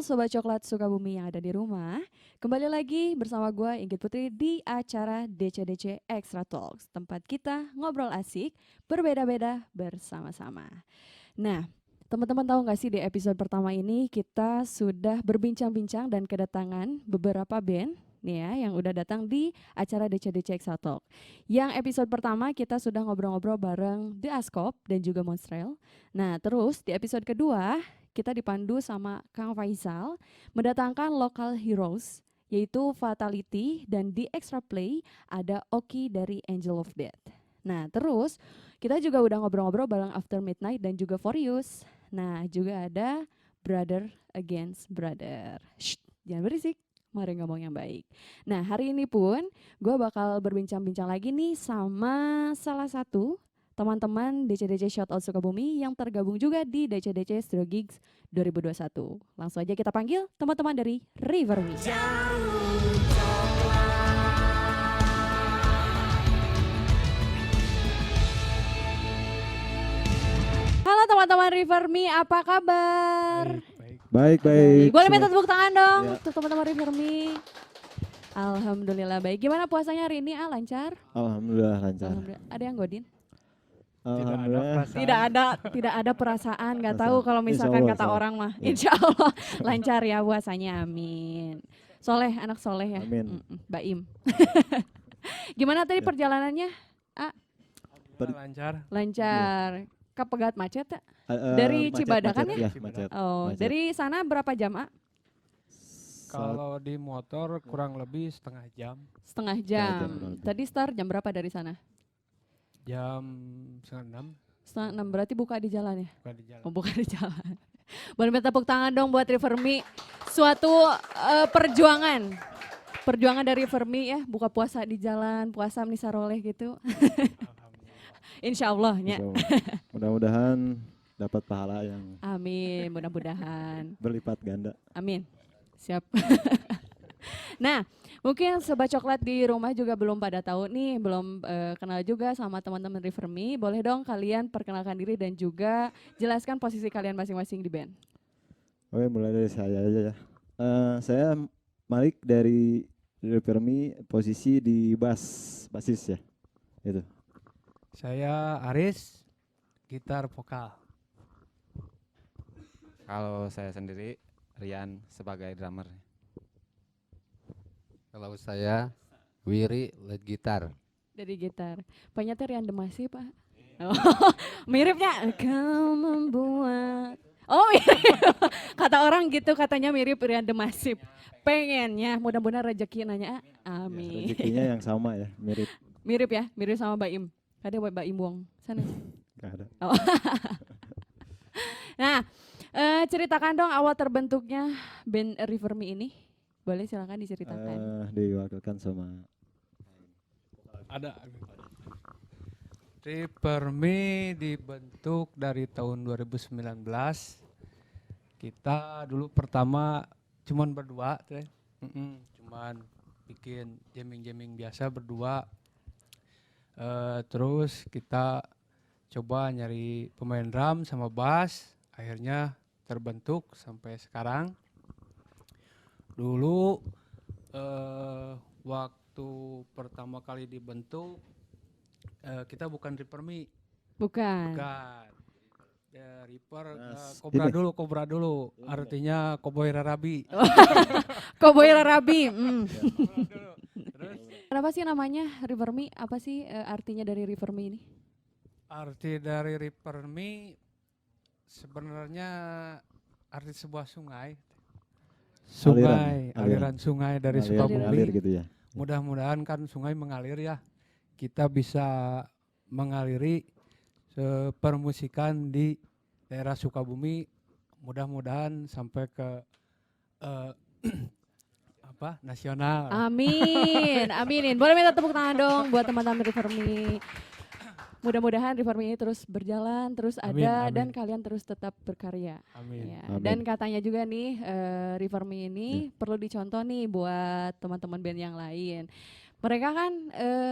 Sobat Coklat Sukabumi yang ada di rumah. Kembali lagi bersama gue Inggit Putri di acara DC-DC Extra Talks. Tempat kita ngobrol asik, berbeda-beda bersama-sama. Nah, teman-teman tahu gak sih di episode pertama ini kita sudah berbincang-bincang dan kedatangan beberapa band nih ya yang udah datang di acara DC-DC Extra Talk. Yang episode pertama kita sudah ngobrol-ngobrol bareng The Askop dan juga Monstrel. Nah, terus di episode kedua kita dipandu sama Kang Faisal mendatangkan local heroes yaitu Fatality dan di Extra Play ada Oki dari Angel of Death. Nah terus kita juga udah ngobrol-ngobrol bareng After Midnight dan juga Forius. Nah juga ada Brother Against Brother. Shh, jangan berisik, mari ngomong yang baik. Nah hari ini pun gue bakal berbincang-bincang lagi nih sama salah satu teman-teman DC-DC Shoutout Sukabumi yang tergabung juga di DC-DC Studio Gigs 2021. Langsung aja kita panggil teman-teman dari River Me. Halo teman-teman River Me, apa kabar? Baik. Boleh minta tepuk tangan dong Ya. untuk teman-teman River Me. Alhamdulillah baik. Gimana puasanya hari ini? Lancar? Alhamdulillah lancar. Alhamdulillah. Ada yang godin? Alhamdulillah. Tidak ada perasaan, nggak tahu Perasaan. kalau misalkan Insya Allah, kata insya Allah. orang mah. Ya. Insya Allah lancar ya puasanya, amin. Soleh, anak soleh ya. Amin. Baim. Gimana tadi Ya. perjalanannya? Lancar. Lancar. Kepegat macet ya? Eh, Dari macet, Cibadak kan macet, ya? ya? Macet. Oh, Macet. dari sana berapa jam, Kalau di motor kurang lebih setengah jam. Setengah jam jam. kurang lebih. Tadi start jam berapa dari sana? Jam setengah 6 Setengah 6, berarti buka di jalan ya? bukan di jalan. Oh, buka di jalan. Boleh minta tepuk tangan dong buat River Me. Suatu perjuangan. Perjuangan dari River Me ya, buka puasa di jalan, puasa Nisaroleh gitu. Alhamdulillah. Insya Allah ya. Insya Allah. Mudah-mudahan dapat pahala yang Amin, mudah-mudahan. berlipat ganda. Amin. Siap. Nah, mungkin Sobat Coklat di rumah juga belum pada tahu nih, belum kenal juga sama teman-teman River Me. Boleh dong kalian perkenalkan diri dan juga jelaskan posisi kalian masing-masing di band. Oke, mulai dari saya aja ya. Saya Malik dari River Me, posisi di basis ya. Itu. Saya Aris, gitar vokal. Kalau saya sendiri, Rian sebagai drummer. Kalau saya Wiri lead gitar. Dari gitar. Penyanyi Rian Demasi, Pak. Oh, miripnya. Kau membuat. Oh, mirip. Kata orang gitu, katanya mirip Rian Demasif. Pengennya, mudah-mudahan rezeki nanya. Amin. Rezekinya yang sama ya, mirip. Mirip ya, mirip sama Baim. Ada Baim Wong. Sana. Gak ada. Oh. Nah, ceritakan dong awal terbentuknya band River Me ini. Boleh silakan diceritakan. Diwakilkan sama Ada. River Me dibentuk dari tahun 2019. Kita dulu pertama cuman berdua, teh. Cuman bikin jamming-jamming biasa berdua. Terus kita coba nyari pemain drum sama bass, akhirnya terbentuk sampai sekarang. Dulu waktu pertama kali dibentuk kita bukan River Me, Bukan. bukan. Reaper ini. Cobra dulu, artinya Cowboy Rarabi. Cowboy Rarabi. Terus Kenapa sih namanya River Me? Apa sih artinya dari River Me ini? arti dari River Me sebenarnya arti sebuah sungai. Aliran sungai dari mengalir Sukabumi. gitu ya. Mudah-mudahan kan sungai mengalir ya. Kita bisa mengaliri permusikan di daerah Sukabumi. Mudah-mudahan sampai ke nasional. Amin, aminin. Boleh minta tepuk tangan dong buat teman-teman River Me. Mudah-mudahan River Me ini terus berjalan, terus Amin, ada amin. dan kalian terus tetap berkarya. Amin. Ya. Amin. Dan katanya juga nih River Me ini perlu dicontoh nih buat teman-teman band yang lain. Mereka kan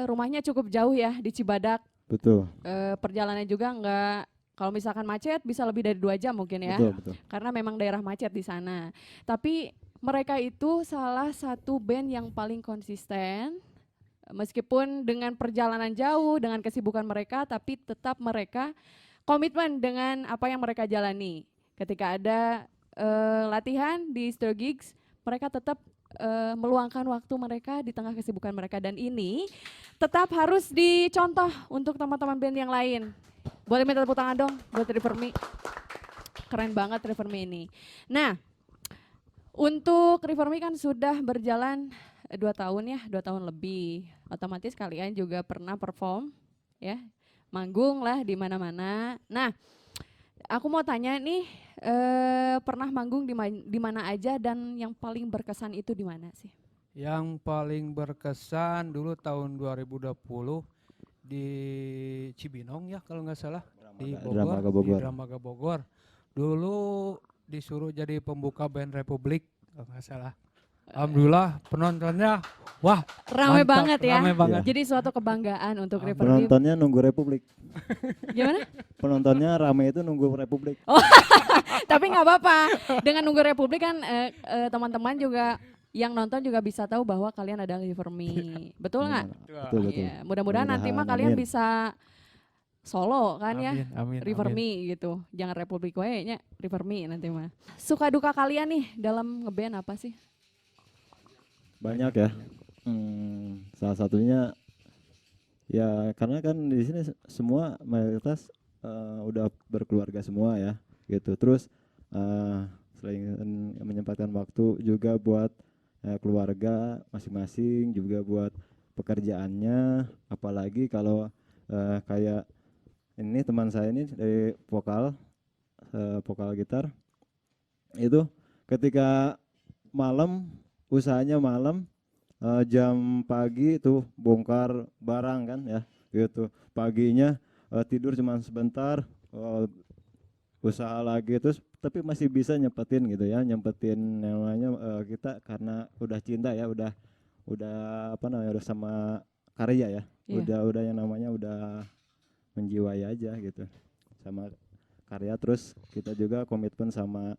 rumahnya cukup jauh ya di Cibadak. Betul. Perjalanannya juga nggak Kalau misalkan macet bisa lebih dari 2 jam mungkin ya. Betul, betul. Karena memang daerah macet di sana. Tapi mereka itu salah satu band yang paling konsisten. Meskipun dengan perjalanan jauh, dengan kesibukan mereka, tapi tetap mereka komitmen dengan apa yang mereka jalani. Ketika ada latihan di Studio Gigs, mereka tetap meluangkan waktu mereka di tengah kesibukan mereka. Dan ini tetap harus dicontoh untuk teman-teman band yang lain. Boleh minta tepuk tangan dong buat Riverme. Keren banget Riverme ini. Nah, untuk Riverme kan sudah berjalan 2 tahun ya, 2 tahun lebih. Otomatis kalian juga pernah perform ya, manggung lah di mana-mana. Nah, aku mau tanya nih, pernah manggung di mana aja dan yang paling berkesan itu di mana sih? Yang paling berkesan dulu tahun 2020 di Cibinong ya kalau nggak salah, di Dramaga Bogor, Bogor. di Dramaga Bogor. Dulu disuruh jadi pembuka band Republik kalau nggak salah. Alhamdulillah penontonnya wah Rame mantap, banget ya. rame banget. Jadi suatu kebanggaan untuk Riverme. Penontonnya nunggu Republik. Gimana? Penontonnya rame itu nunggu Republik. Tapi nggak apa-apa. Dengan nunggu Republik kan teman-teman juga yang nonton juga bisa tahu bahwa kalian adalah Riverme. Betul nggak? Betul, betul. Iya. Mudah-mudahan nanti mah Mudah-mudahan, kalian amin. bisa solo kan ya. Amin, amin, Riverme gitu. Jangan Republik we nya, Riverme nanti mah. Suka duka kalian nih dalam ngeband apa sih? Banyak ya. Salah satunya ya karena kan di sini semua mayoritas udah berkeluarga semua ya gitu. Terus selain menyempatkan waktu juga buat keluarga masing-masing, juga buat pekerjaannya, apalagi kalau kayak ini teman saya ini dari vokal gitar itu ketika malam usahanya malam jam pagi tuh bongkar barang kan ya gitu, paginya tidur cuma sebentar, usaha lagi terus tapi masih bisa nyempetin gitu ya, nyempetin namanya kita karena udah cinta ya, udah apa namanya, udah sama karya ya. Iya. Udah yang namanya udah menjiwai aja gitu sama karya, terus kita juga komitmen sama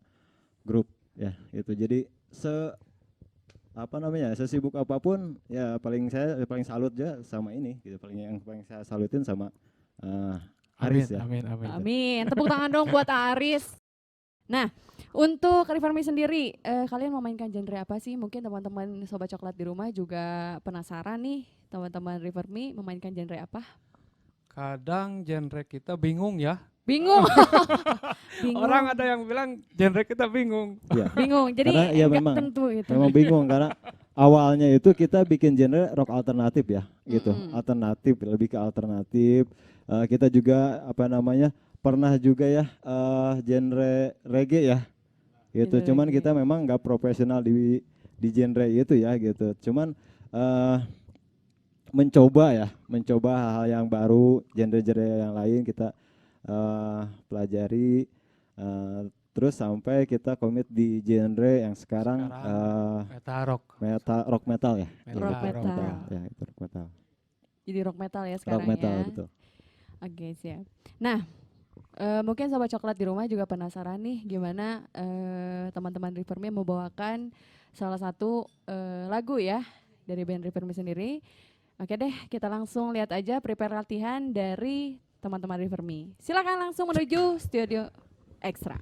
grup ya itu. Jadi apa namanya, sesibuk apapun ya paling salut ya sama ini gitu, paling saya salutin sama Aris ya. Amin, amin. Amin. Tepuk tangan dong buat Aris. Nah, untuk Riverme sendiri, kalian memainkan genre apa sih? Mungkin teman-teman Sobat Coklat di rumah juga penasaran nih, teman-teman Riverme memainkan genre apa? Kadang genre kita bingung ya. Bingung. Bingung. Orang ada yang bilang genre kita bingung. Iya. Bingung. Jadi Karena ya enggak memang- tentu itu. Memang bingung karena awalnya itu kita bikin genre rock alternatif ya gitu. Mm-mm. Alternatif, lebih ke alternatif. Kita juga apa namanya pernah juga ya genre reggae ya gitu. Genre Cuman reggae. kita memang nggak profesional di genre itu ya gitu. Cuman mencoba hal-hal yang baru, genre-genre yang lain kita pelajari, terus sampai kita komit di genre yang sekarang, Metal rock. rock metal ya. Rock Iya, metal. Ya, itu rock metal. Jadi rock metal ya sekarang Rock metal ya. betul. Oke, siap. Nah, mungkin Sobat Coklat di rumah juga penasaran nih gimana teman-teman Riverme membawakan salah satu lagu ya dari band Riverme sendiri. Oke deh, kita langsung lihat aja prepare latihan dari teman-teman Riverme. Silakan langsung menuju studio ekstra.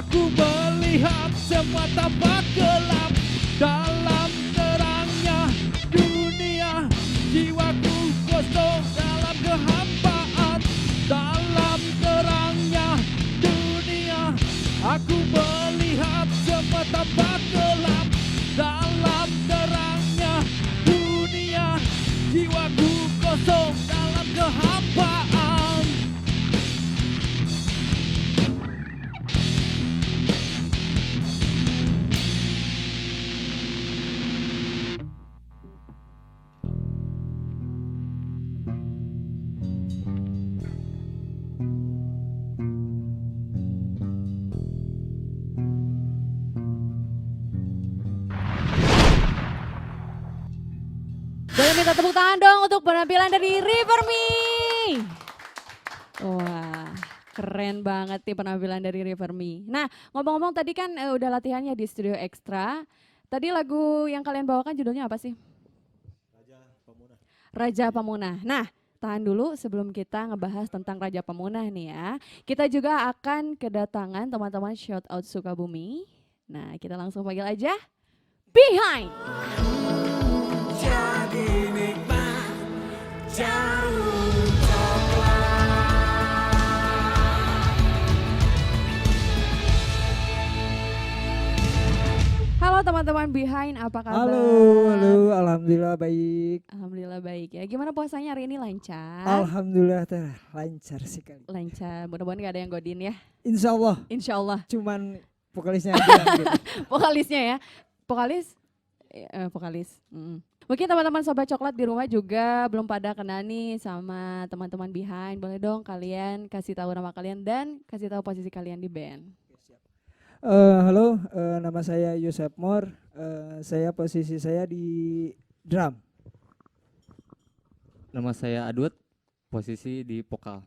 Aku melihat semua tampak gelap dalam terangnya dunia. Jiwaku kosong dalam kehampaan. Dalam terangnya dunia, aku melihat semua tampak gelap dalam terangnya dunia. Jiwaku kosong dalam kehampaan. Boleh minta tepuk tangan dong untuk penampilan dari River Me. Wah, keren banget nih penampilan dari River Me. Nah, ngomong-ngomong tadi kan udah latihannya di Studio Ekstra. Tadi lagu yang kalian bawakan judulnya apa sih? Raja Pamunah. Nah, tahan dulu sebelum kita ngebahas tentang Raja Pamunah nih ya. Kita juga akan kedatangan teman-teman Shout Out Sukabumi. Nah, kita langsung panggil aja Behind. Jadi nikmat jarum. Halo teman-teman Behind, apa kabar? Halo, alhamdulillah baik. Alhamdulillah baik ya. Gimana puasanya hari ini lancar? Alhamdulillah lancar sekali. Lancar, mudah-mudahan gak ada yang godin ya. Insya Allah, Insya Allah. cuman vokalisnya aja. Gitu. Vokalisnya ya. Vokalis. Mungkin teman-teman Sobat Coklat di rumah juga belum pada kenal nih sama teman-teman Behind. Boleh dong kalian kasih tahu nama kalian dan kasih tahu posisi kalian di band. Halo, nama saya Yosep Mor. Posisi saya di drum. Nama saya Adut, posisi di vokal.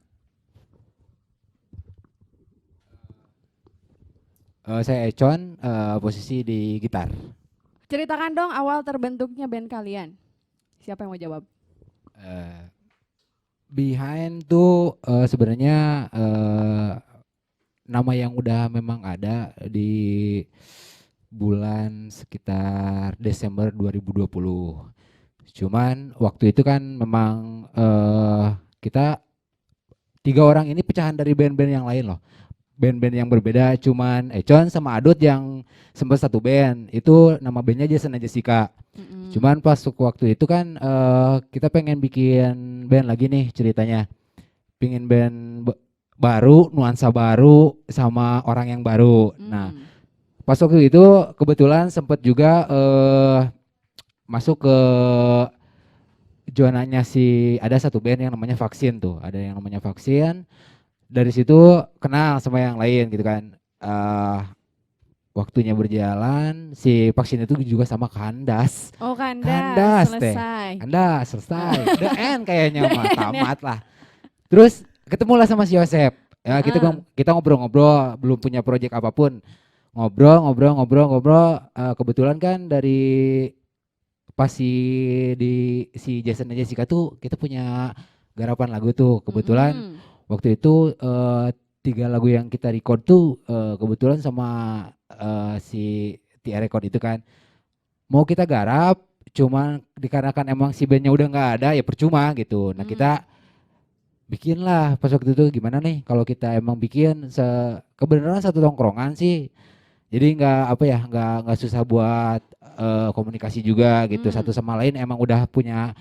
Saya Econ, posisi di gitar. Ceritakan dong awal terbentuknya band kalian. Siapa yang mau jawab? Behind tuh sebenarnya nama yang udah memang ada di bulan sekitar Desember 2020. Cuman waktu itu kan memang kita 3 orang ini pecahan dari band-band yang lain loh. Band-band yang berbeda, cuman Econ sama Adut yang sempat satu band. Itu nama bandnya Jason and Jessica. Cuman pas waktu itu kan kita pengen bikin band lagi nih ceritanya. Pingin band baru, nuansa baru sama orang yang baru. Nah, pas waktu itu kebetulan sempat juga masuk ke zonanya ada satu band yang namanya Vaksin tuh. Ada yang namanya Vaksin. Dari situ kenal sama yang lain gitu kan. Waktunya berjalan, si Vaksin itu juga sama Kandas. Oh Kandas, Kandas teh. selesai. Kandas selesai. The end kayaknya mah tamat lah. Terus ketemulah sama si Yosep. Ya kita ngobrol-ngobrol, belum punya proyek apapun. Ngobrol. Kebetulan kan dari pas si Jason dan Jessica tuh kita punya garapan lagu tuh. Kebetulan waktu itu 3 lagu yang kita record tuh kebetulan sama si TR Record itu kan mau kita garap, cuman dikarenakan emang si bandnya udah nggak ada ya percuma gitu. Nah kita bikin lah pas waktu itu gimana nih kalau kita emang bikin kebenaran satu tongkrongan sih, jadi nggak susah buat komunikasi juga gitu. Satu sama lain emang udah punya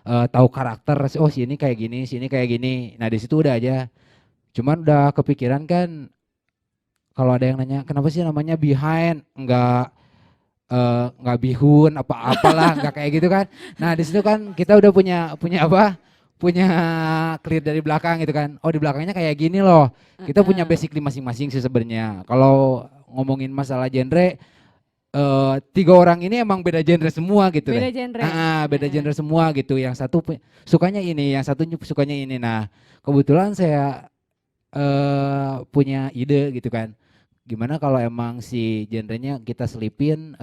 tahu karakter, oh sini kayak gini. Nah di situ udah aja. Cuman udah kepikiran kan kalau ada yang nanya kenapa sih namanya Behind, nggak bihun apalah nggak kayak gitu kan. Nah di situ kan kita udah punya clear dari belakang gitu kan. Oh di belakangnya kayak gini loh. Kita punya basic masing-masing sih sebenarnya. Kalau ngomongin masalah genre 3 orang ini emang beda genre semua gitu. Beda genre. Beda genre semua gitu. Yang satu sukanya ini, yang satu sukanya ini. Nah kebetulan saya punya ide gitu kan. Gimana kalau emang si genrenya kita selipin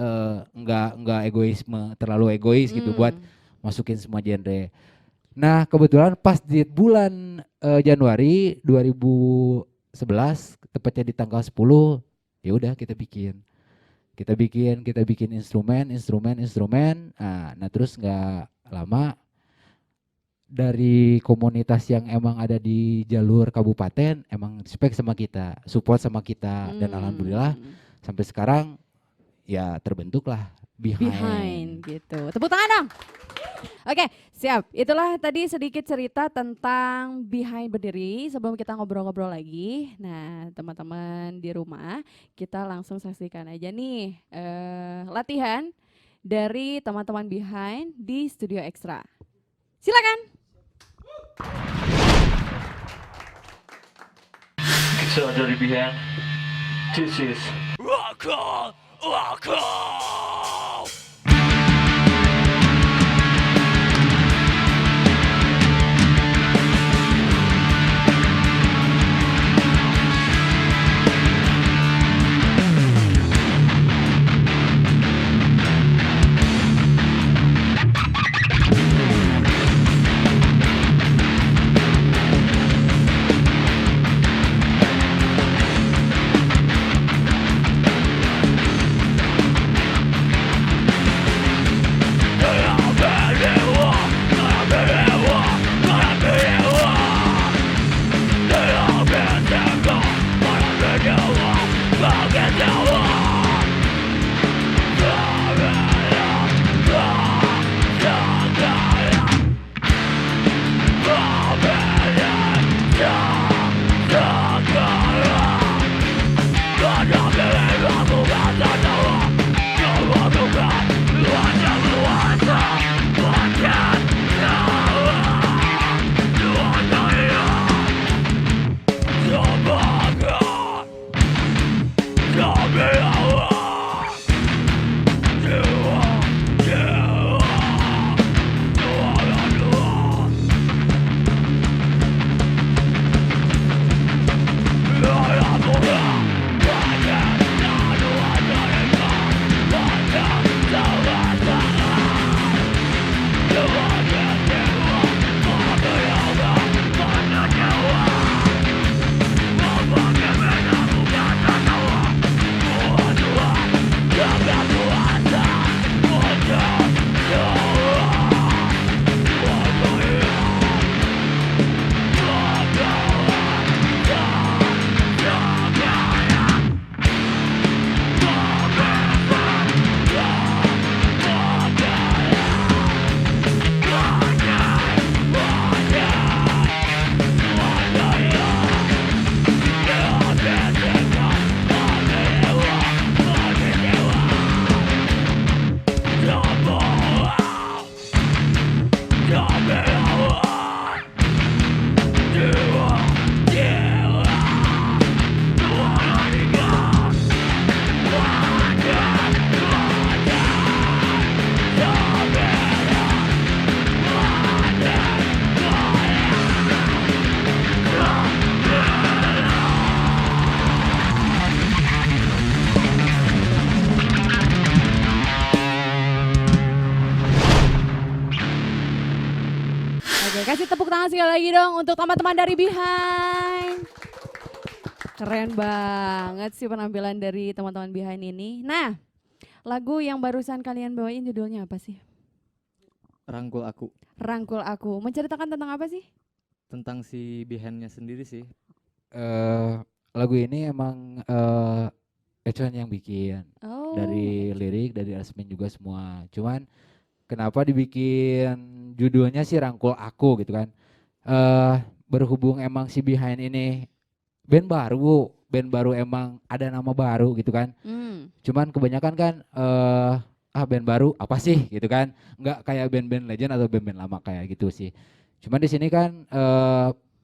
nggak terlalu egois gitu buat masukin semua genre. Nah kebetulan pas di bulan Januari 2011 tepatnya di tanggal 10 Ya udah kita bikin instrumen. Nah terus nggak lama dari komunitas yang emang ada di jalur kabupaten emang respect sama kita, support sama kita, dan alhamdulillah sampai sekarang ya terbentuklah Behind gitu. Tepuk tangan dong. Oke, siap. Itulah tadi sedikit cerita tentang Behind berdiri sebelum kita ngobrol-ngobrol lagi. Nah, teman-teman di rumah, kita langsung saksikan aja nih latihan dari teman-teman Behind di Studio Ekstra. Silakan. So dari Behind, this is Oke, kasih tepuk tangan sekali lagi dong untuk teman-teman dari Behind. Keren banget sih penampilan dari teman-teman Behind ini. Nah, lagu yang barusan kalian bawain judulnya apa sih? Rangkul Aku. Rangkul Aku. Menceritakan tentang apa sih? Tentang si Behind-nya sendiri sih. Lagu ini emang Econ yang bikin. Oh. Dari lirik, dari aransemen juga semua. Cuman kenapa dibikin judulnya sih Rangkul Aku gitu kan. Berhubung emang si Behind ini band baru emang ada nama baru gitu kan. Cuman kebanyakan kan band baru apa sih gitu kan. Nggak kayak band-band legend atau band-band lama kayak gitu sih. Cuman di sini kan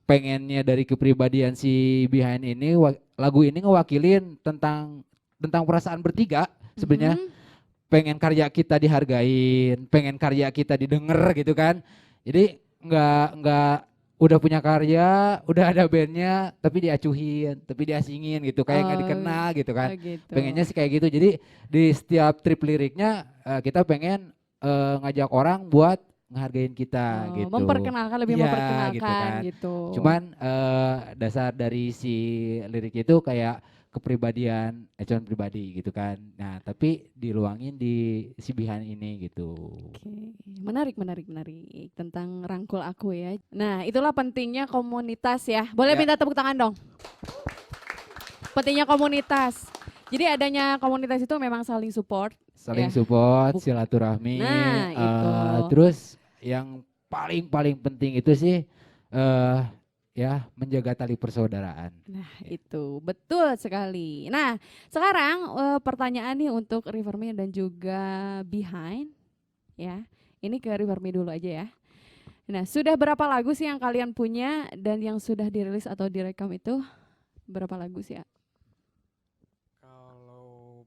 pengennya dari kepribadian si Behind ini lagu ini ngewakilin tentang perasaan bertiga sebenarnya. Pengen karya kita dihargain, pengen karya kita didengar gitu kan. Jadi nggak udah punya karya, udah ada bandnya, tapi diacuhin, tapi diasingin gitu, kayak nggak dikenal gitu kan. Gitu. Pengennya sih kayak gitu. Jadi di setiap trip liriknya kita pengen ngajak orang buat ngehargain kita gitu. Memperkenalkan, lebih Iya, memperkenalkan gitu kan. gitu. Cuman dasar dari si lirik itu kayak kepribadian Econ pribadi gitu kan. Nah, tapi diluangin di si Bihan ini gitu. Oke, menarik, menarik, menarik tentang rangkul aku ya. Nah, itulah pentingnya komunitas ya. Boleh Ya. minta tepuk tangan dong. Pentingnya komunitas. Jadi adanya komunitas itu memang saling support. Saling Ya. support, Buk- silaturahmi. Nah, itu. Terus yang paling penting itu sih ya menjaga tali persaudaraan. Nah, itu betul sekali. Nah, sekarang pertanyaan nih untuk Riverme dan juga Behind ya. Ini ke Riverme dulu aja ya. Nah, sudah berapa lagu sih yang kalian punya dan yang sudah dirilis atau direkam itu berapa lagu sih ya? Kalau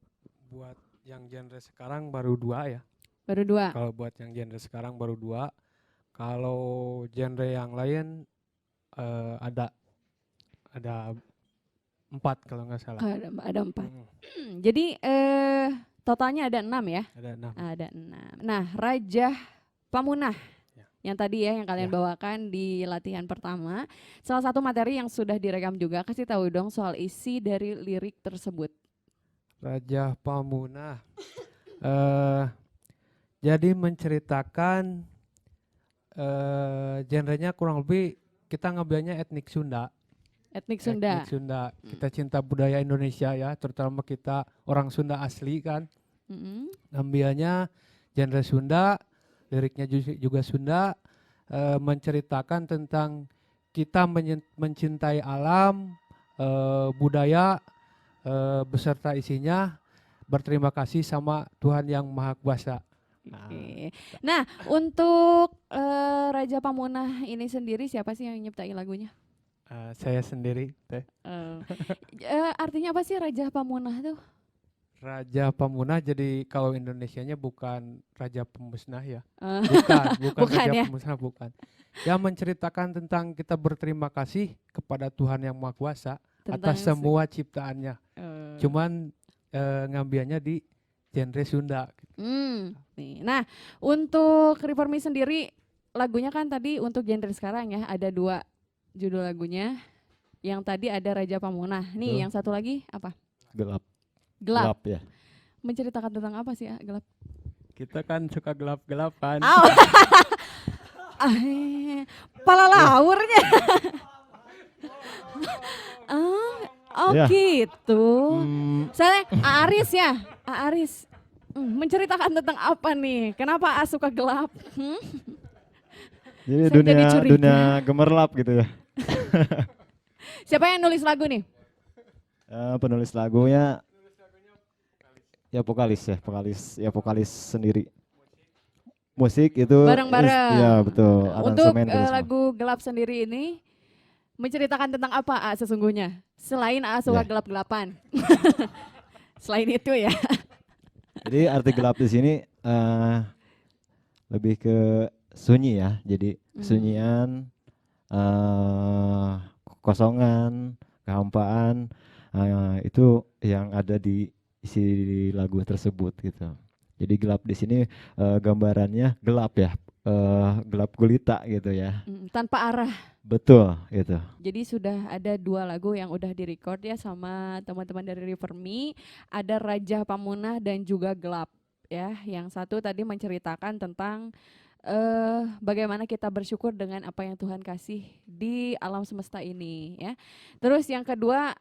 buat yang genre sekarang baru 2 ya. Baru 2. Kalau buat yang genre sekarang baru 2. Kalau genre yang lain ada 4 kalau nggak salah. Ada 4. Mm, Jadi totalnya ada 6 ya? ada 6. Ada 6. Nah, Raja Pamunah Ya. yang tadi ya yang kalian Ya. bawakan di latihan pertama. Salah satu materi yang sudah direkam juga, kasih tahu dong soal isi dari lirik tersebut. Raja Pamunah. Jadi menceritakan genrenya kurang lebih kita ngambilnya etnik Sunda. Etnik Sunda. Etnik Sunda. Kita cinta budaya Indonesia ya, terutama kita orang Sunda asli kan. Mm-mm. Ngambilnya genre Sunda, liriknya juga Sunda, menceritakan tentang kita mencintai alam, budaya, beserta isinya, berterima kasih sama Tuhan yang Maha Kuasa. Oke. Nah, untuk Raja Pamunah ini sendiri siapa sih yang nyiptain lagunya? Saya sendiri, Teh. Artinya apa sih Raja Pamunah tuh? Raja Pamunah, jadi kalau Indonesianya bukan Raja Pemusnah ya. Eh, Bukan Bukan Raja ya? Pemusnah, bukan. Yang menceritakan tentang kita berterima kasih kepada Tuhan yang Maha Kuasa tentang atas semua ciptaannya. eh, Cuman ngambilnya di genre Sunda. nih. Nah, untuk Riverme sendiri lagunya kan tadi untuk genre sekarang ya ada 2 judul lagunya. Yang tadi ada Raja Pamunah. Nih, Betul. yang satu lagi apa? Gelap. Gelap. Ya. Menceritakan tentang apa sih ya Gelap? Kita kan suka gelap-gelapan. Oh. Pala laurnya. Oh Ya. gitu. Hmm, Saya Aris ya, Aris. Menceritakan tentang apa nih? Kenapa A suka gelap? jadi Saya jadi curiga. dunia gemerlap gitu ya. Siapa yang nulis lagu nih? Penulis lagunya vokalis sendiri. Musik itu Bareng-bareng. ya betul. Untuk Aransemen gitu semua. lagu Gelap sendiri ini menceritakan tentang apa A sesungguhnya? Selain A suka Ya. gelap-gelapan. Selain itu ya. Jadi arti gelap di sini lebih ke sunyi ya. Jadi kesunyian, kekosongan, kehampaan, itu yang ada di isi lagu tersebut gitu. Jadi gelap di sini gambarannya gelap ya, gelap gulita gitu ya. Tanpa arah. Betul gitu. Jadi sudah ada 2 lagu yang udah direcord ya sama teman-teman dari Riverme. Ada Raja Pamunah dan juga Gelap ya. Yang satu tadi menceritakan tentang bagaimana kita bersyukur dengan apa yang Tuhan kasih di alam semesta ini ya. Terus yang kedua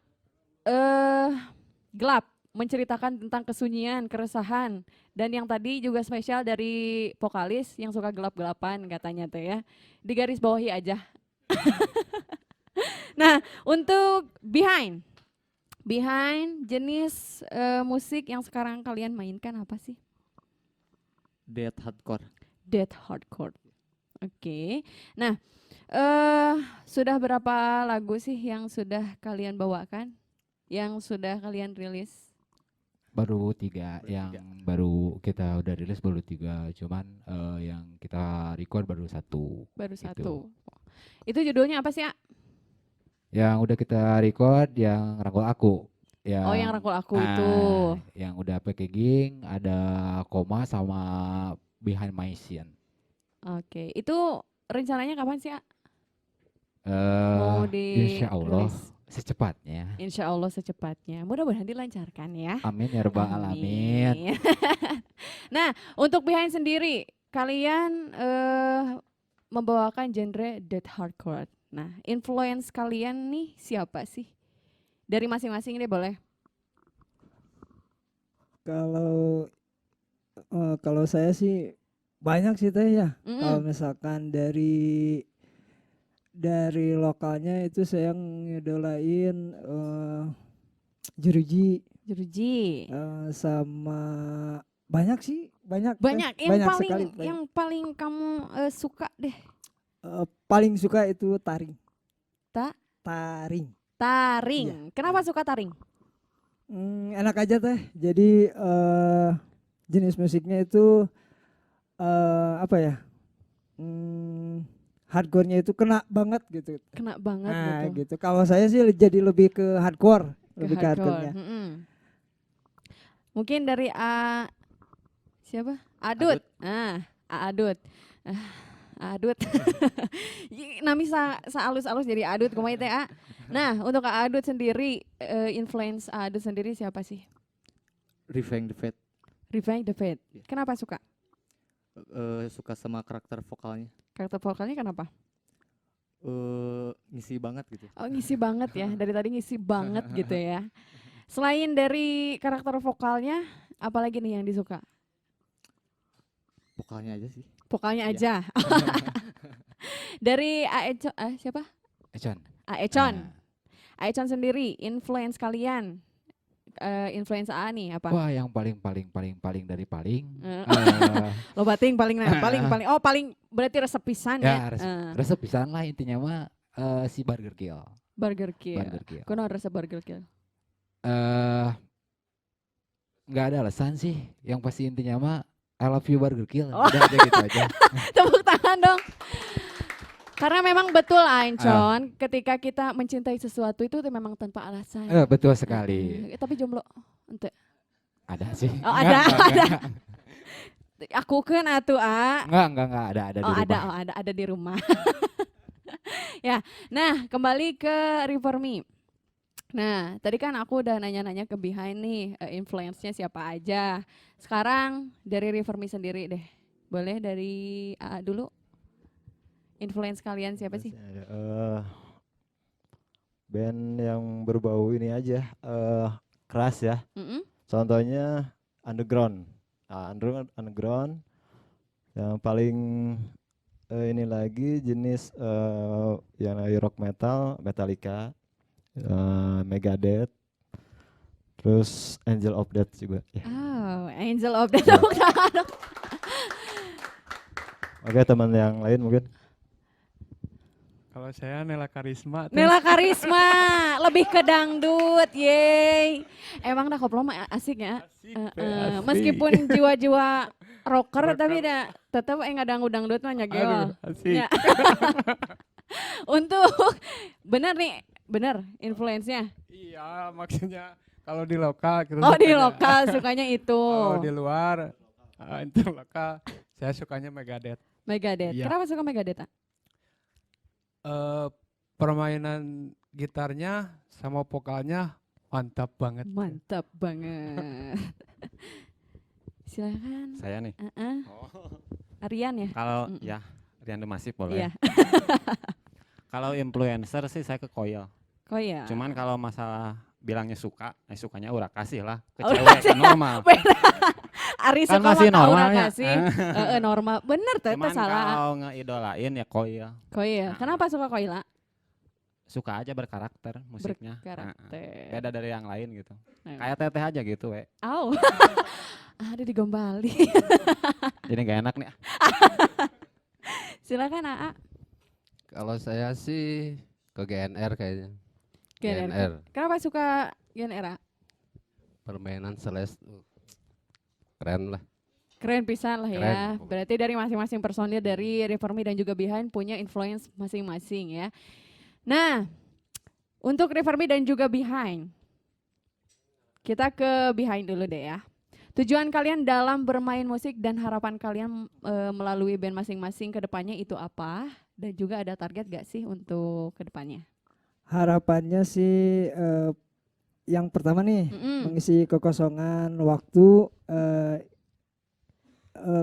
Gelap menceritakan tentang kesunyian, keresahan, dan yang tadi juga spesial dari vokalis yang suka gelap-gelapan katanya tuh ya. Digaris bawahi aja. Nah, untuk Behind jenis musik yang sekarang kalian mainkan apa sih? Death hardcore. Death hardcore. Oke. Nah, sudah berapa lagu sih yang sudah kalian bawakan? Yang sudah kalian rilis? Baru 3 yang baru kita udah rilis baru 3, cuman yang kita record baru 1. Baru Gitu. 1. Itu judulnya apa sih, A? Yang udah kita record yang Rangkul Aku. Oh, yang Rangkul Aku itu. Yang udah packaging ada Koma sama Behind My Scene. Oke, itu rencananya kapan sih, A? Eh Mau di Insya Allah rilis? secepatnya. Insya Allah secepatnya. Mudah-mudahan dilancarkan ya. Amin ya rabbal alamin. Amin. Nah, untuk Behind sendiri, kalian membawakan genre death hardcore. Nah, influence kalian nih siapa sih? Dari masing-masing deh boleh. Kalau saya sih banyak sih teh ya. Kalau Mm-mm. misalkan dari lokalnya itu saya ngidolain Jeruji Jeruji. sama banyak sih, banyak teh. Banyak yang banyak paling sekali, banyak. yang paling kamu suka deh. Paling suka itu taring. Ta? Taring. Taring. Kenapa suka taring? Enak aja teh. Jadi jenis musiknya itu apa ya? Hardcore-nya itu kena banget gitu. Kena banget Nah, gitu. gitu. Kalau saya sih jadi lebih ke hardcore, lebih ke Hardcore. hardcore-nya. Mungkin dari siapa? Adut. Adut. Adut. Nami alus-alus jadi Adut kumaha teh A. Nah, untuk Adut sendiri influence Adut sendiri siapa sih? Revenge the Fate. Revenge the Fate. Iya. Kenapa suka? Suka sama karakter vokalnya. Karakter vokalnya kenapa? Ngisi banget gitu. Oh, ngisi banget ya. Dari tadi ngisi banget gitu ya. Selain dari karakter vokalnya, apalagi nih yang disuka? Vokalnya aja sih. Vokalnya Iya. aja. Dari siapa? Econ. Econ. Nah, Econ sendiri, influence kalian. Influence A nih apa? wah yang paling dari paling. Eh. eh, Lo bating paling paling. Oh, paling berarti resep pisan ya. ya resep pisan lah intinya mah si Burger Kill. Burger Kill. Burger Kill. Kunaon resep Burger Kill? Nggak ada alasan sih. Yang pasti intinya mah I love you Burger Kill. Oh. Udah aja gitu aja. Tepuk tangan dong. Karena memang betul Ancon, ketika kita mencintai sesuatu itu memang tanpa alasan. Betul sekali. Tapi jomblo ente. Ada sih. Oh, ada, ada. Enggak. Aku kan atuh A. Enggak ada di Oh, rumah. ada di rumah. Ya, nah kembali ke River Me. Nah, tadi kan aku udah nanya-nanya ke Behind nih, influence-nya siapa aja. Sekarang dari River Me sendiri deh. Boleh dari AA dulu? Influence kalian siapa sih? Band yang berbau ini aja, keras ya. Mm-mm. Contohnya Underground. Underground yang paling ini lagi jenis yang lagi rock metal, Metallica, Megadeth, terus Angel of Death juga. Ya. Oh, Angel of the Ya. Tepuk tangan dong. Oke, teman yang lain mungkin. Kalau saya Nela Karisma. teh. Nela Karisma, lebih ke dangdut, yeay. Emang dah koplo mah asik ya. Asik, Heeh, asik. meskipun jiwa-jiwa rocker tapi dah tetap enggak dangdut mah nyageol. Aduh, asik. Ya. Untuk bener influence-nya. Iya, maksudnya kalau di lokal kita Oh, di sukanya- lokal sukanya itu. Kalau di luar itu lokal saya sukanya Megadeth. Megadeth. Iya. Kenapa suka Megadeth? Ah? Permainan gitarnya sama vokalnya mantap banget. Mantap banget. Silakan. Saya nih. Aryan ya? Kalau Mm-mm. ya Rian Demasif boleh. Iya. Kalau influencer sih saya ke Koil. Kok ya? Cuman kalau masalah bilangnya suka, sukanya udah kasih lah ke Udah cewek kasih. kan normal. Ari Kan suka masih mah tahu normalnya. kasih. Normal. Bener teh Cuman salah. kalau ngeidolain ya Koil. Koil. Nah. Kenapa suka Koila? Suka aja berkarakter musiknya. Berkarakter. Beda dari yang lain gitu. Nah. Kayak teteh aja gitu, we. Au. Ada digombali. Jadi gak enak nih. Silakan AA. Kalau saya sih ke GNR kayaknya. GNR. Kenapa suka GNR? Permainan Celeste keren lah. Keren pisan lah ya. Keren. Berarti dari masing-masing personil dari River Me dan juga Behind punya influence masing-masing ya. Nah, untuk River Me dan juga Behind, kita ke Behind dulu deh ya. Tujuan kalian dalam bermain musik dan harapan kalian melalui band masing-masing ke depannya itu apa? Dan juga ada target gak sih untuk ke depannya? Harapannya sih yang pertama nih Mm-mm. mengisi kekosongan waktu,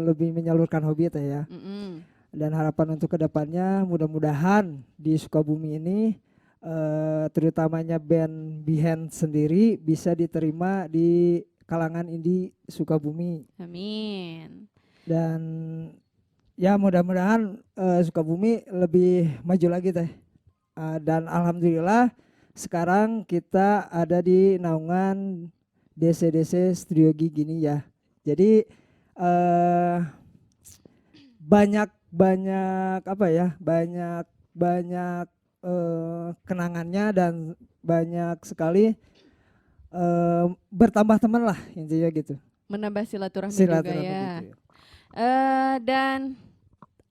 lebih menyalurkan hobi teh ya. Mm-mm. Dan harapan untuk kedepannya mudah-mudahan di Sukabumi ini terutamanya band Behind sendiri bisa diterima di kalangan indie Sukabumi. Amin. Dan ya mudah-mudahan Sukabumi lebih maju lagi teh. Dan alhamdulillah sekarang kita ada di naungan DC-DC Studio Gig ini ya. Jadi banyak apa ya, banyak kenangannya dan banyak sekali bertambah teman lah intinya gitu. Menambah silaturahmi juga Silaturahmi ya. gitu ya. Dan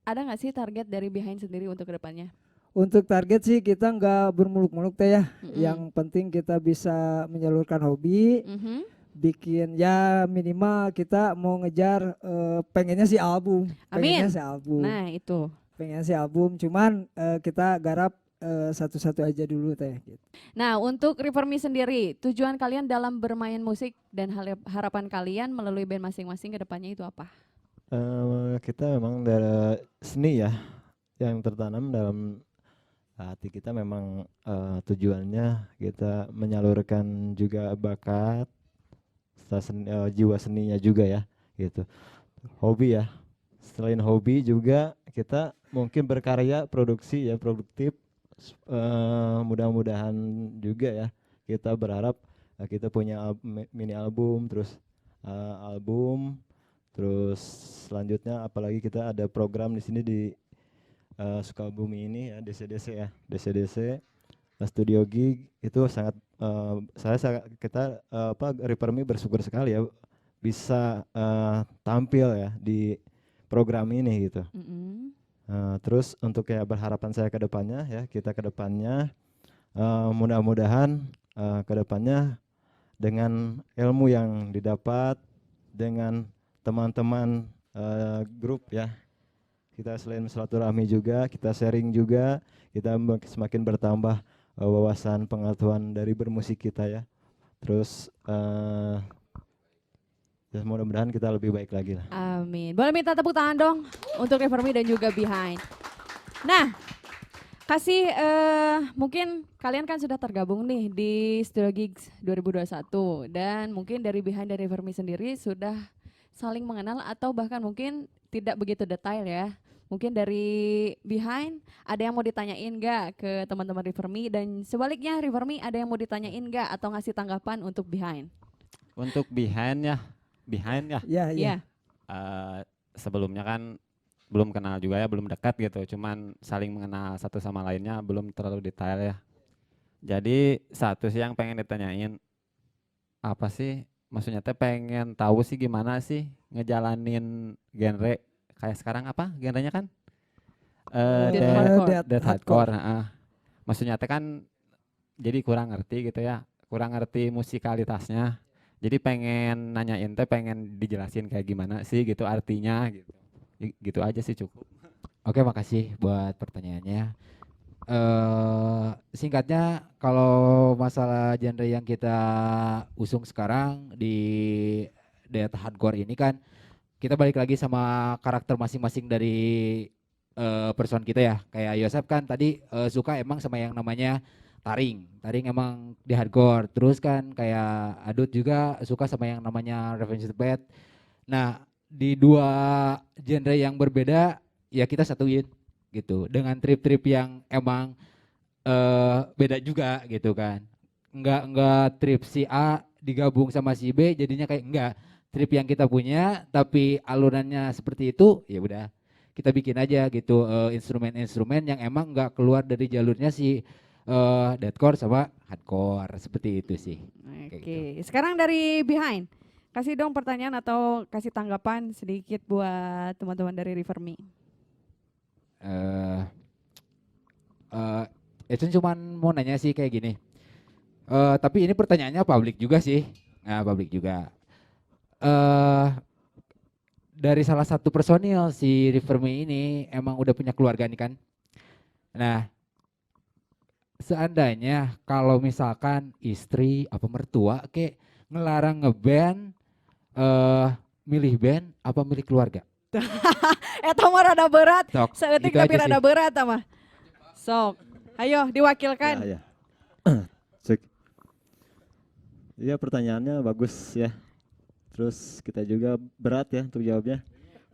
ada nggak sih target dari Behind sendiri untuk kedepannya? Untuk target sih kita nggak bermuluk-muluk teh ya. Mm-mm. Yang penting kita bisa menyalurkan hobi, Mhm. bikin ya minimal kita mau ngejar pengennya sih album. Amin. Pengennya sih album. Nah itu. Pengennya sih album, cuman kita garap satu-satu aja dulu teh gitu. Nah untuk River Me sendiri, tujuan kalian dalam bermain musik dan harapan kalian melalui band masing-masing kedepannya itu apa? Kita memang dari seni ya yang tertanam dalam hati kita, memang tujuannya kita menyalurkan juga bakat jiwa seninya juga ya gitu. Hobi ya, selain hobi juga kita mungkin berkarya, produksi ya, produktif. Mudah-mudahan juga ya, kita berharap kita punya mini album, terus album, terus selanjutnya apalagi kita ada program di sini di Sukabumi ini ya, DC-DC studio gig itu sangat kita River Me bersyukur sekali ya bisa tampil ya di program ini gitu. Mm-mm. Terus untuk ya berharapan saya ke depannya ya, kita ke depannya mudah-mudahan ke depannya dengan ilmu yang didapat dengan teman-teman grup ya, kita selain silaturahmi juga, kita sharing juga, kita semakin bertambah wawasan pengetahuan dari bermusik kita ya. Terus ya mudah-mudahan kita lebih baik lagi lah. Amin. Boleh minta tepuk tangan dong untuk River Me dan juga Behind. Nah, kasih mungkin kalian kan sudah tergabung nih di Studio Gigs 2021 dan mungkin dari Behind dan River Me sendiri sudah saling mengenal atau bahkan mungkin tidak begitu detail ya. Mungkin dari Behind ada yang mau ditanyain nggak ke teman-teman River Me, dan sebaliknya River Me ada yang mau ditanyain nggak atau ngasih tanggapan untuk Behind? Untuk Behind ya, Ya, Iya. ya. sebelumnya kan belum kenal juga ya, belum dekat gitu, cuman saling mengenal satu sama lainnya, belum terlalu detail ya. Jadi satu sih yang pengen ditanyain, apa sih maksudnya teh, pengen tahu sih gimana sih ngejalanin genre kayak sekarang, apa genrenya kan death hardcore. Maksudnya teh kan jadi kurang ngerti gitu ya, kurang ngerti musikalitasnya. Jadi pengen nanyain teh, pengen dijelasin kayak gimana sih gitu artinya gitu. Gitu aja sih cukup. Oke, makasih buat pertanyaannya. Singkatnya, kalau masalah genre yang kita usung sekarang di death hardcore ini kan, kita balik lagi sama karakter masing-masing dari person kita ya. Kayak Yosef kan tadi suka emang sama yang namanya taring. Taring emang di hardcore. Terus kan kayak Adut juga suka sama yang namanya Revenge of the Bad. Nah, di dua genre yang berbeda ya kita satuin gitu dengan trip-trip yang emang beda juga gitu kan. Enggak trip si A digabung sama si B jadinya kayak enggak. Trip yang kita punya tapi alunannya seperti itu, ya udah kita bikin aja gitu instrumen-instrumen yang emang enggak keluar dari jalurnya si deathcore sama hardcore, seperti itu sih. Oke, sekarang dari Behind, kasih dong pertanyaan atau kasih tanggapan sedikit buat teman-teman dari River Me. Itu cuman mau nanya sih kayak gini. Tapi ini pertanyaannya publik juga sih. Nah, publik juga. Dari salah satu personil si River Me ini emang udah punya keluarga nih kan. Nah, seandainya kalau misalkan istri apa mertua kayak ngelarang ngeband, milih band apa milih keluarga? Eta mah rada berat. Sok, Seeutik gitu tapi aja rada sih. berat mah. Sok. Ayo diwakilkan. Ya, ya. Cek. Iya pertanyaannya bagus ya. Terus kita juga berat ya untuk jawabnya.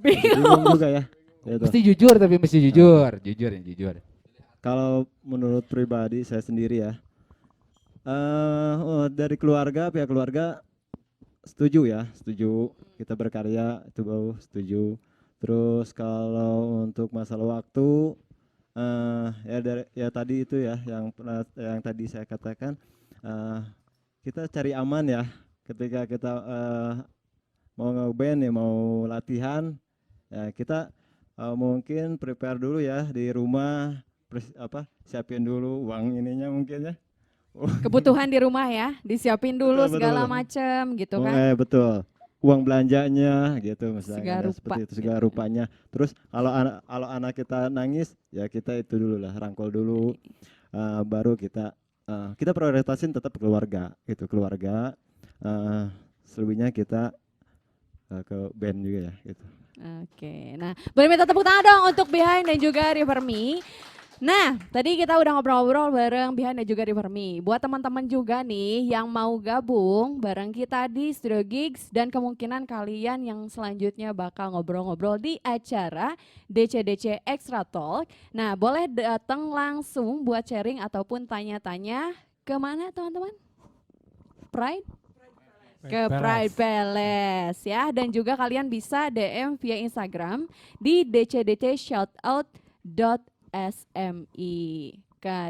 Bingung juga ya. Gitu. Mesti jujur tapi mesti jujur, jujur yang jujur. Kalau menurut pribadi saya sendiri ya, dari keluarga, pihak keluarga setuju ya, setuju kita berkarya itu baru setuju. Terus kalau untuk masalah waktu, ya dari ya tadi itu ya yang tadi saya katakan, kita cari aman ya, ketika kita mau ngeband ya mau latihan, ya kita mungkin prepare dulu ya di rumah. Siapin dulu uang ininya mungkin ya. Kebutuhan di rumah ya, disiapin dulu Betul, segala betul. macam gitu kan. Betul. Uang belanjanya gitu misalnya Segala ya, rupa seperti itu gitu. segala rupanya. Terus kalau anak kita nangis ya kita itu dulu lah rangkul dulu. Baru kita prioritasin tetap keluarga gitu, keluarga. Selebihnya kita ke band juga ya gitu. Oke, nah boleh minta tepuk tangan dong untuk Behind dan juga River Me. Nah, tadi kita udah ngobrol-ngobrol bareng Behind dan juga River Me. Buat teman-teman juga nih yang mau gabung bareng kita di Studio Gigs dan kemungkinan kalian yang selanjutnya bakal ngobrol-ngobrol di acara DCDC Extra Talk. Nah, boleh datang langsung buat sharing ataupun tanya-tanya kemana teman-teman? Pride? Ke Pride Palace ya, dan juga kalian bisa DM via Instagram di dcdtshoutout.smi.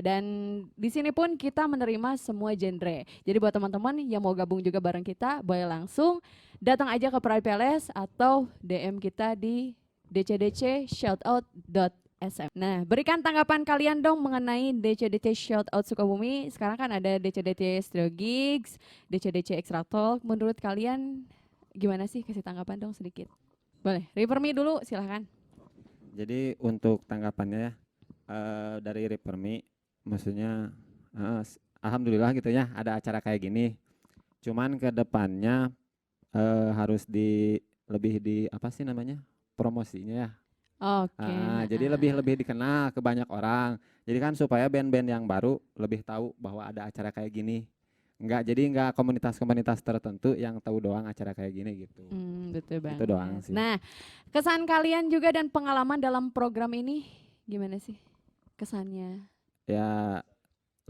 Dan di sini pun kita menerima semua genre. Jadi buat teman-teman yang mau gabung juga bareng kita, boleh langsung datang aja ke Pride Palace atau DM kita di dcdtshoutout.smi. Nah, berikan tanggapan kalian dong mengenai DCDC Shoutout Sukabumi. Sekarang kan ada DCDC Studio Gigs, DCDC Extra Talk. Menurut kalian gimana sih? Kasih tanggapan dong sedikit. Boleh, River Me dulu silahkan. Jadi untuk tanggapannya ya, dari River Me, maksudnya alhamdulillah gitu ya ada acara kayak gini. Cuman ke depannya harus lebih di apa sih namanya, promosinya ya. Oke. Jadi lebih dikenal ke banyak orang. Jadi kan supaya band-band yang baru lebih tahu bahwa ada acara kayak gini. Enggak komunitas-komunitas tertentu yang tahu doang acara kayak gini gitu. Betul banget. Itu doang sih. Nah, kesan kalian juga dan pengalaman dalam program ini gimana sih kesannya? Ya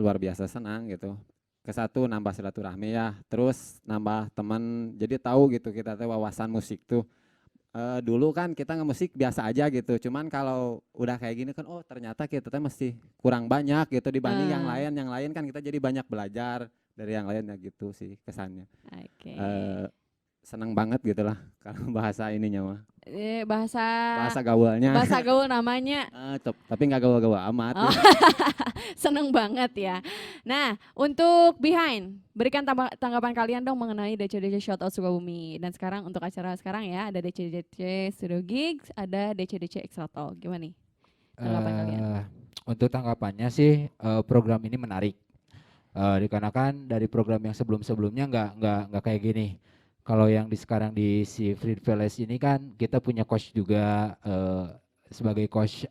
luar biasa senang gitu. Kesatu nambah silaturahmi ya, terus nambah teman. Jadi tahu gitu kita tuh wawasan musik tuh. Dulu kan kita ngemusik biasa aja gitu, cuman kalau udah kayak gini kan ternyata kita tuh mesti kurang banyak gitu dibanding yang lain kan kita jadi banyak belajar dari yang lain ya gitu sih kesannya. Oke. Seneng banget gitu lah kalau bahasa ininya mah. Bahasa gaulnya. Bahasa gaul namanya. Tapi nggak gaul-gaul amat. Oh. Seneng banget ya. Nah, untuk Behind, berikan tanggapan kalian dong mengenai DCDC Shoutout Sukabumi. Dan sekarang untuk acara sekarang ya, ada DCDC Studio Gigs, ada DCDC Extra Talk. Gimana nih tanggapan kalian? Untuk tanggapannya sih program ini menarik. Dikarenakan dari program yang sebelum-sebelumnya nggak kayak gini. Kalau yang sekarang di si Free Palace ini kan kita punya coach juga sebagai coach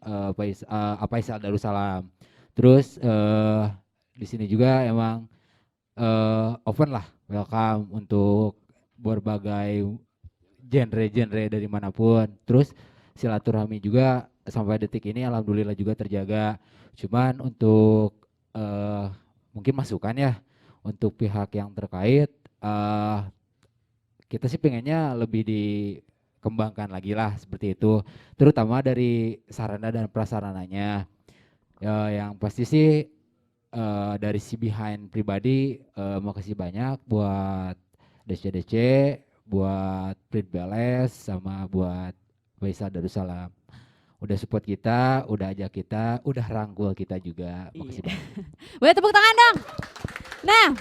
Faisal Darussalam. Terus di sini juga emang open lah, welcome untuk berbagai genre-genre dari manapun. Terus silaturahmi juga sampai detik ini alhamdulillah juga terjaga. Cuman untuk mungkin masukan ya untuk pihak yang terkait, kita sih pengennya lebih dikembangkan lagi lah seperti itu, terutama dari sarana dan prasarananya. Yang pasti sih dari si Behind pribadi makasih banyak buat DCDC, buat Pride Palace, sama buat Faisal Darussalam. Udah support kita, udah ajak kita, udah rangkul kita juga. Makasih banyak. Boleh tepuk tangan dong. Nah,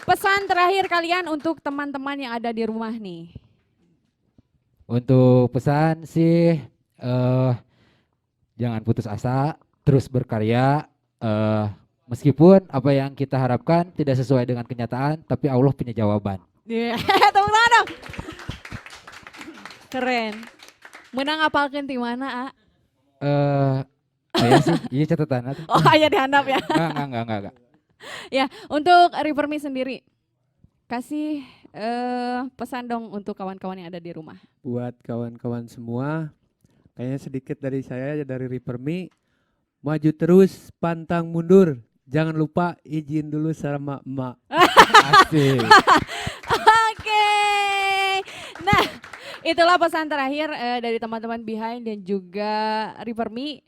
pesan terakhir kalian untuk teman-teman yang ada di rumah nih. Untuk pesan sih jangan putus asa, terus berkarya, Meskipun apa yang kita harapkan tidak sesuai dengan kenyataan, tapi Allah punya jawaban. Iya, tepuk tangan dong. Keren. Menang apalkeun ti mana, A? Aya sih, iya catatan atuh. Oh, aya dihandap ya. Enggak. Ya, untuk River Me sendiri, kasih pesan dong untuk kawan-kawan yang ada di rumah. Buat kawan-kawan semua, kayaknya sedikit dari saya dari River Me, maju terus, pantang mundur. Jangan lupa izin dulu sama emak. Asik. Oke. Nah, itulah pesan terakhir dari teman-teman Behind dan juga River Me.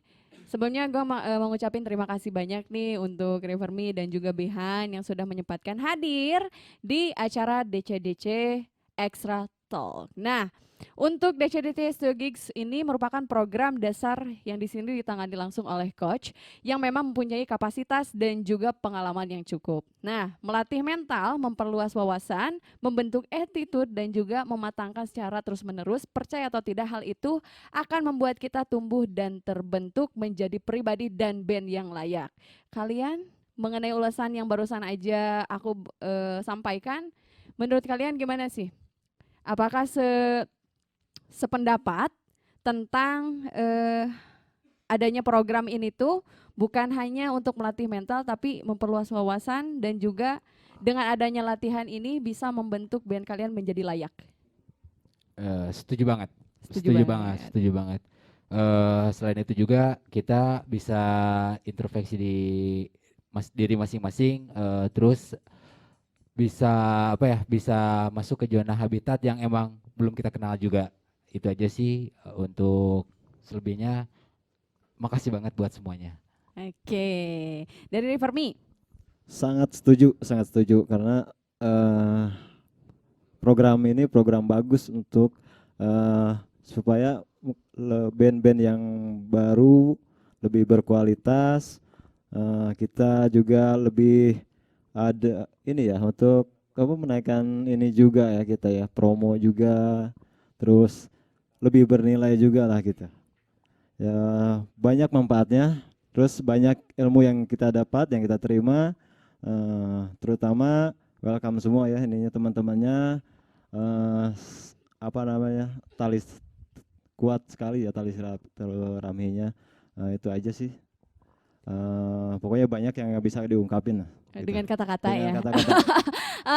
Sebelumnya gue mau ngucapin terima kasih banyak nih untuk River Me dan juga Behind yang sudah menyempatkan hadir di acara DCDC Extra Talk. Nah, untuk DCDC Studio Gigs ini merupakan program dasar yang di sini ditangani langsung oleh coach yang memang mempunyai kapasitas dan juga pengalaman yang cukup. Nah, melatih mental, memperluas wawasan, membentuk attitude dan juga mematangkan secara terus-menerus. Percaya atau tidak, hal itu akan membuat kita tumbuh dan terbentuk menjadi pribadi dan band yang layak. Kalian mengenai ulasan yang barusan aja aku sampaikan, menurut kalian gimana sih? Apakah sependapat tentang adanya program ini tuh bukan hanya untuk melatih mental tapi memperluas wawasan dan juga dengan adanya latihan ini bisa membentuk band kalian menjadi layak. Setuju banget. Setuju banget. Setuju banget. Selain itu juga kita bisa introspeksi di diri masing-masing, terus bisa bisa masuk ke zona habitat yang emang belum kita kenal juga. Itu aja sih, untuk selebihnya makasih banget buat semuanya. Oke. Dari River Me. Sangat setuju karena program ini program bagus untuk supaya band-band yang baru lebih berkualitas, kita juga lebih ada ini ya untuk menaikkan ini juga ya, kita ya promo juga, terus lebih bernilai juga lah kita. Ya banyak manfaatnya, terus banyak ilmu yang kita dapat, yang kita terima, terutama welcome semua ya ininya teman-temannya, tali kuat sekali ya tali silaturahminya, itu aja sih. Pokoknya banyak yang nggak bisa diungkapin lah. Dengan kata-kata ya. Kata-kata.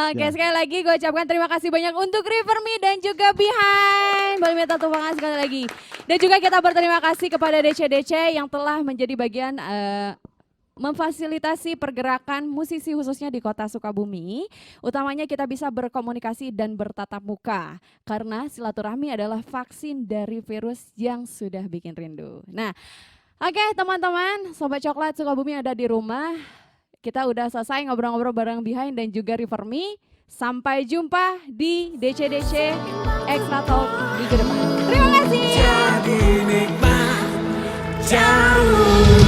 Oke, Ya. sekali lagi gue ucapkan terima kasih banyak untuk River Me dan juga Behind. Boleh minta tepuk tangan sekali lagi. Dan juga kita berterima kasih kepada DCDC yang telah menjadi bagian memfasilitasi pergerakan musisi khususnya di kota Sukabumi. Utamanya kita bisa berkomunikasi dan bertatap muka. Karena silaturahmi adalah vaksin dari virus yang sudah bikin rindu. Nah, oke teman-teman, Sobat Coklat Sukabumi ada di rumah. Kita udah selesai ngobrol-ngobrol bareng Behind dan juga River Me. Sampai jumpa di DCDC Extra Talk minggu depan. Terima kasih. Jadi nikmat jauh.